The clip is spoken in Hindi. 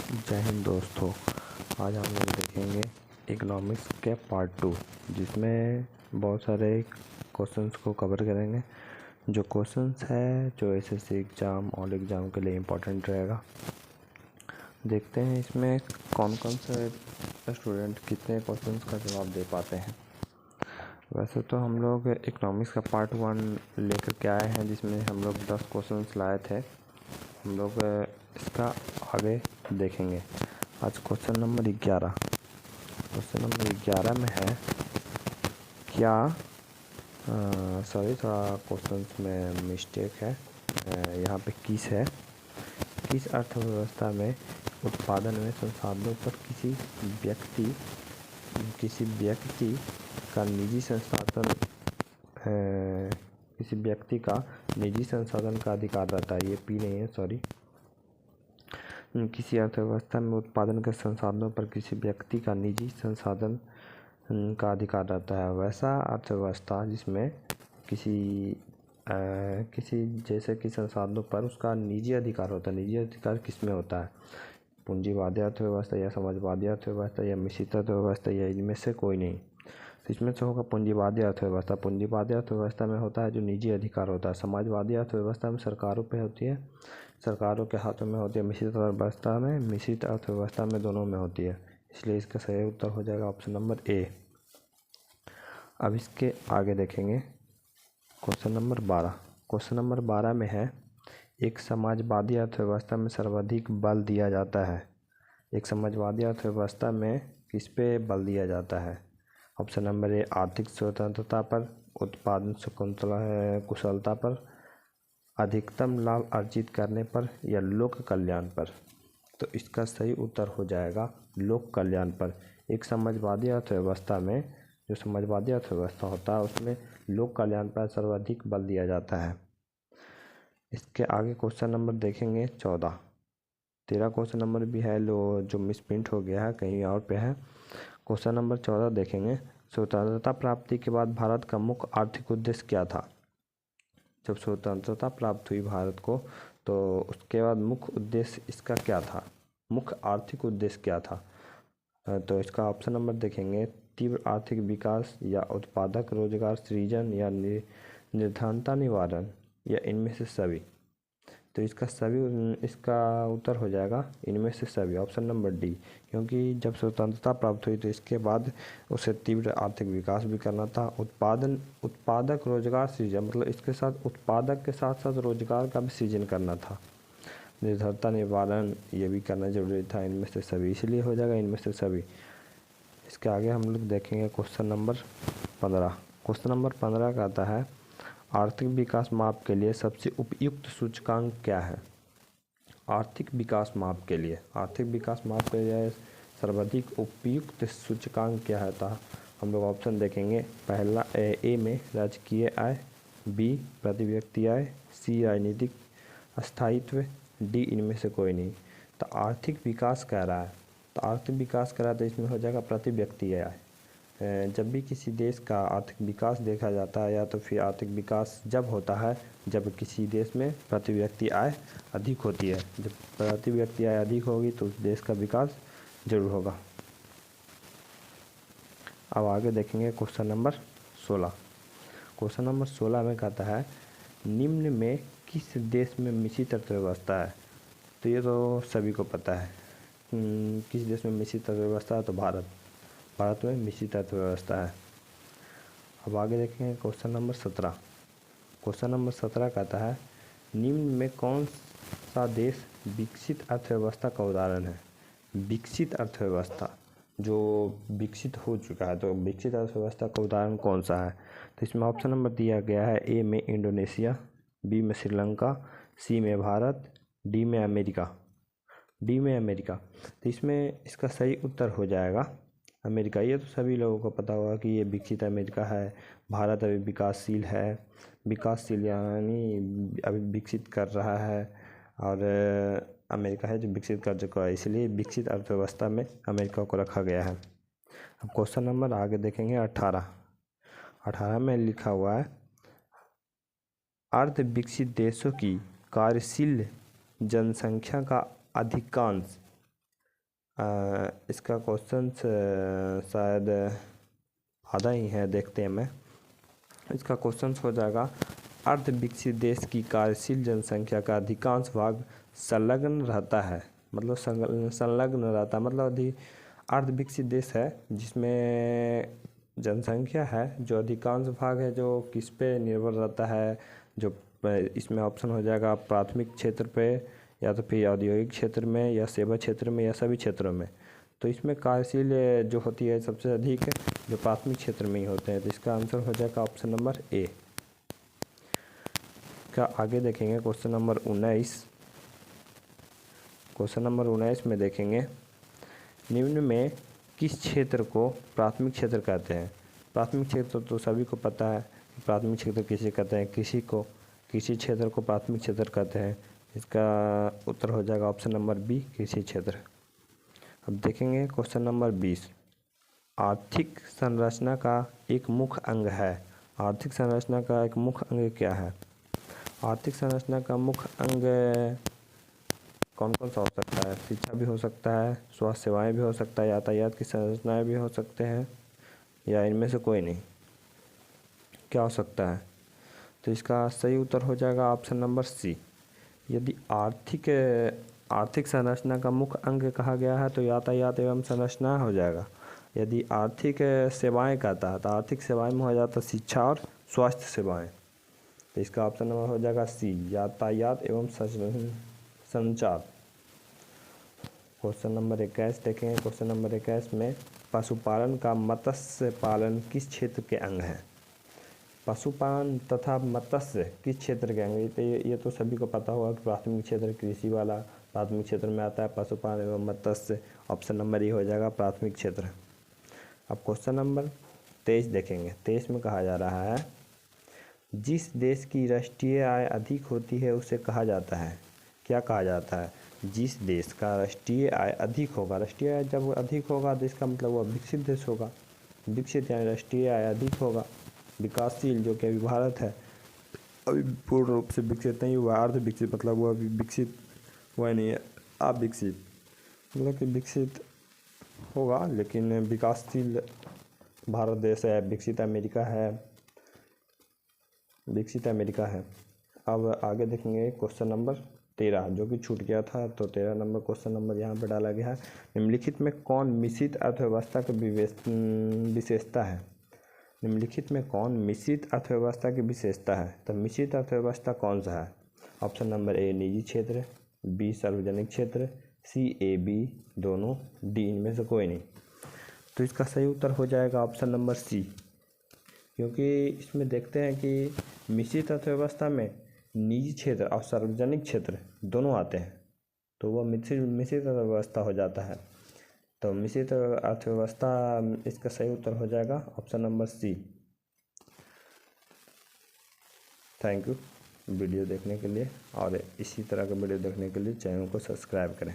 जय हिंद दोस्तों। आज हम लोग देखेंगे इकोनॉमिक्स के पार्ट 2, जिसमें बहुत सारे क्वेश्चंस को कवर करेंगे। जो क्वेश्चंस है जो एसएससी एग्ज़ाम और एग्ज़ाम के लिए इम्पोर्टेंट रहेगा। देखते हैं इसमें कौन कौन से स्टूडेंट कितने क्वेश्चंस का जवाब दे पाते हैं। वैसे तो हम लोग इकोनॉमिक्स का पार्ट 1 लेकर के आए हैं, जिसमें हम लोग 10 क्वेश्चंस लाए थे। हम लोग इसका आगे देखेंगे। आज क्वेश्चन नंबर 11। क्वेश्चन नंबर 11 में है क्या थोड़ा क्वेश्चंस में मिस्टेक है। यहाँ पे किस है, किस अर्थव्यवस्था में उत्पादन में संसाधनों पर किसी व्यक्ति का निजी संसाधन का अधिकार रहता है। ये पी नहीं है, सॉरी। किसी अर्थव्यवस्था में उत्पादन के संसाधनों पर किसी व्यक्ति का निजी संसाधन का अधिकार रहता है। वैसा अर्थव्यवस्था जिसमें किसी जैसे कि संसाधनों पर उसका निजी अधिकार होता है। निजी अधिकार किसमें होता है? पूंजीवादी अर्थव्यवस्था या समाजवादी अर्थव्यवस्था या मिश्रित अर्थव्यवस्था या इनमें से कोई नहीं। तो इसमें से होगा पूंजीवादी अर्थव्यवस्था। पूंजीवादी अर्थव्यवस्था में होता है जो निजी अधिकार होता है। समाजवादी अर्थव्यवस्था में सरकारों पे होती है, सरकारों के हाथों में होती है। मिश्रित अर्थव्यवस्था में दोनों में होती है। इसलिए इसका सही उत्तर हो जाएगा ऑप्शन नंबर ए। अब इसके आगे देखेंगे क्वेश्चन नंबर 12। क्वेश्चन नंबर 12 में है एक समाजवादी अर्थव्यवस्था में सर्वाधिक बल दिया जाता है। एक समाजवादी अर्थव्यवस्था में किस पे बल दिया जाता है? ऑप्शन नंबर ए आर्थिक स्वतंत्रता पर, उत्पादन कुशलता पर, अधिकतम लाभ अर्जित करने पर या लोक कल्याण पर। तो इसका सही उत्तर हो जाएगा लोक कल्याण पर। एक समाजवादी अर्थव्यवस्था में जो समाजवादी अर्थव्यवस्था होता है उसमें लोक कल्याण पर सर्वाधिक बल दिया जाता है। इसके आगे क्वेश्चन नंबर देखेंगे 14। 13 क्वेश्चन नंबर भी है जो मिसप्रिंट हो गया है, कहीं और पे है। क्वेश्चन नंबर 14 देखेंगे। स्वतंत्रता प्राप्ति के बाद भारत का मुख्य आर्थिक उद्देश्य क्या था? जब स्वतंत्रता प्राप्त हुई भारत को, तो उसके बाद मुख्य उद्देश्य इसका क्या था? मुख्य आर्थिक उद्देश्य क्या था? तो इसका ऑप्शन नंबर देखेंगे तीव्र आर्थिक विकास या उत्पादक रोजगार सृजन या निर्धनता निवारण या इनमें से सभी। तो इसका उत्तर हो जाएगा इनमें से सभी, ऑप्शन नंबर डी। क्योंकि जब स्वतंत्रता प्राप्त हुई तो इसके बाद उसे तीव्र आर्थिक विकास भी करना था। उत्पादक रोजगार सृजन, मतलब इसके साथ उत्पादक के साथ साथ रोजगार का भी सृजन करना था। निर्धनता निवारण ये भी करना जरूरी था। इनमें से सभी, इसलिए हो जाएगा इनमें से सभी। इसके आगे हम लोग देखेंगे क्वेश्चन नंबर 15। क्वेश्चन नंबर 15 का आता है आर्थिक विकास माप के लिए सबसे उपयुक्त सूचकांक क्या है? आर्थिक विकास माप के लिए सर्वाधिक उपयुक्त सूचकांक क्या है? था हम लोग ऑप्शन देखेंगे। पहला ए में राजकीय आय, बी प्रति व्यक्ति आय, सी राजनीतिक स्थायित्व, डी इनमें से कोई नहीं। तो आर्थिक विकास कह रहा है, तो इसमें हो जाएगा प्रति व्यक्ति आय। जब भी किसी देश का आर्थिक विकास देखा जाता है, या तो फिर आर्थिक विकास जब होता है जब किसी देश में प्रति व्यक्ति आय अधिक होती है। जब प्रति व्यक्ति आय अधिक होगी तो उस देश का विकास जरूर होगा। अब आगे देखेंगे क्वेश्चन नंबर 16। क्वेश्चन नंबर 16 में कहता है निम्न में किस देश में मिश्रित अर्थव्यवस्था है? तो ये तो सभी को पता है। किस देश में मिश्रित अर्थव्यवस्था है? तो भारत में मिश्रित अर्थव्यवस्था है। अब आगे देखेंगे क्वेश्चन नंबर 17। क्वेश्चन नंबर 17 कहता है निम्न में कौन सा देश विकसित अर्थव्यवस्था का उदाहरण है? विकसित अर्थव्यवस्था जो विकसित हो चुका है, तो विकसित अर्थव्यवस्था का उदाहरण कौन सा है? तो इसमें ऑप्शन नंबर दिया गया है ए में इंडोनेशिया, बी में श्रीलंका, सी में भारत, डी में अमेरिका। तो इसमें इसका सही उत्तर हो जाएगा अमेरिका। ये तो सभी लोगों को पता होगा कि ये विकसित अमेरिका है। भारत अभी विकासशील यानी अभी विकसित कर रहा है, और अमेरिका है जो विकसित कर चुका है। इसलिए विकसित अर्थव्यवस्था में अमेरिका को रखा गया है। अब क्वेश्चन नंबर आगे देखेंगे 18 में लिखा हुआ है अर्ध विकसित देशों की कार्यशील जनसंख्या का अधिकांश इसका क्वेश्चन शायद आधा ही है, देखते हैं। मैं इसका क्वेश्चन हो जाएगा, अर्ध विकसित देश की कार्यशील जनसंख्या का अधिकांश भाग संलग्न रहता है, मतलब संलग्न रहता है, मतलब अर्ध विकसित देश है जिसमें जनसंख्या है, जो अधिकांश भाग है जो किस पे निर्भर रहता है, जो इसमें ऑप्शन हो जाएगा प्राथमिक क्षेत्र पे, या तो फिर औद्योगिक क्षेत्र में, या सेवा क्षेत्र में, या सभी क्षेत्रों में। तो इसमें कार्यशील जो होती है सबसे अधिक जो प्राथमिक क्षेत्र में ही होते हैं, तो इसका आंसर हो जाएगा ऑप्शन नंबर ए। का आगे देखेंगे क्वेश्चन नंबर 19। क्वेश्चन नंबर 19 में देखेंगे, निम्न में किस क्षेत्र को प्राथमिक क्षेत्र कहते हैं। प्राथमिक क्षेत्र तो सभी को पता है, प्राथमिक क्षेत्र किसे कहते हैं, कृषि को, कृषि क्षेत्र को प्राथमिक क्षेत्र कहते हैं। इसका उत्तर हो जाएगा ऑप्शन नंबर बी, कृषि क्षेत्र। अब देखेंगे क्वेश्चन नंबर 20, आर्थिक संरचना का एक मुख्य अंग है। आर्थिक संरचना का एक मुख्य अंग क्या है। आर्थिक संरचना का मुख्य अंग कौन कौन सा हो सकता है। शिक्षा भी हो सकता है, स्वास्थ्य सेवाएं भी हो सकता है, यातायात की संरचनाएं भी हो सकते हैं, या इनमें से कोई नहीं। क्या हो सकता है, तो इसका सही उत्तर हो जाएगा ऑप्शन नंबर सी। यदि आर्थिक संरचना का मुख्य अंग कहा गया है तो यातायात एवं संरचना हो जाएगा। यदि आर्थिक सेवाएं कहता है तो आर्थिक सेवाएं में हो जाता है शिक्षा और स्वास्थ्य सेवाएं, तो इसका ऑप्शन नंबर हो जाएगा सी, यातायात एवं संचार। क्वेश्चन नंबर 21 देखेंगे। क्वेश्चन नंबर 21 में पशुपालन का मत्स्य पालन किस क्षेत्र के अंग है। पशुपालन तथा मत्स्य किस क्षेत्र के अंग, तो ये तो सभी को पता होगा कि प्राथमिक क्षेत्र कृषि वाला प्राथमिक क्षेत्र में आता है। पशुपालन एवं मत्स्य ऑप्शन नंबर ए हो जाएगा प्राथमिक क्षेत्र। अब क्वेश्चन नंबर 23 देखेंगे। 23 में कहा जा रहा है, जिस देश की राष्ट्रीय आय अधिक होती है उसे कहा जाता है। क्या कहा जाता है, जिस देश का राष्ट्रीय आय अधिक होगा। राष्ट्रीय आय जब अधिक होगा तो इसका मतलब वह विकसित देश होगा। विकसित यानी राष्ट्रीय आय अधिक होगा। विकासशील जो कि अभी भारत है, अभी पूर्ण रूप से विकसित नहीं हुआ, अर्ध विकसित मतलब वो अभी विकसित हुआ नहीं है, अविकसित मतलब कि विकसित होगा लेकिन विकासशील भारत देश है, विकसित अमेरिका है, विकसित अमेरिका है। अब आगे देखेंगे क्वेश्चन नंबर 13 जो कि छूट गया था, तो 13 नंबर क्वेश्चन नंबर यहाँ पर डाला गया है। निम्नलिखित में कौन मिश्रित अर्थव्यवस्था की विशेषता है। निम्नलिखित में कौन मिश्रित अर्थव्यवस्था की विशेषता है, तो मिश्रित अर्थव्यवस्था कौन सा है। ऑप्शन नंबर ए निजी क्षेत्र, बी सार्वजनिक क्षेत्र, सी ए बी दोनों, डी इनमें से कोई नहीं। तो इसका सही उत्तर हो जाएगा ऑप्शन नंबर सी, क्योंकि इसमें देखते हैं कि मिश्रित अर्थव्यवस्था में निजी क्षेत्र और सार्वजनिक क्षेत्र दोनों आते हैं, तो वह मिश्रित अर्थव्यवस्था हो जाता है। तो मिश्रित अर्थव्यवस्था इसका सही उत्तर हो जाएगा option number C. Thank you video देखने के लिए, और इसी तरह का वीडियो देखने के लिए चैनल को सब्सक्राइब करें।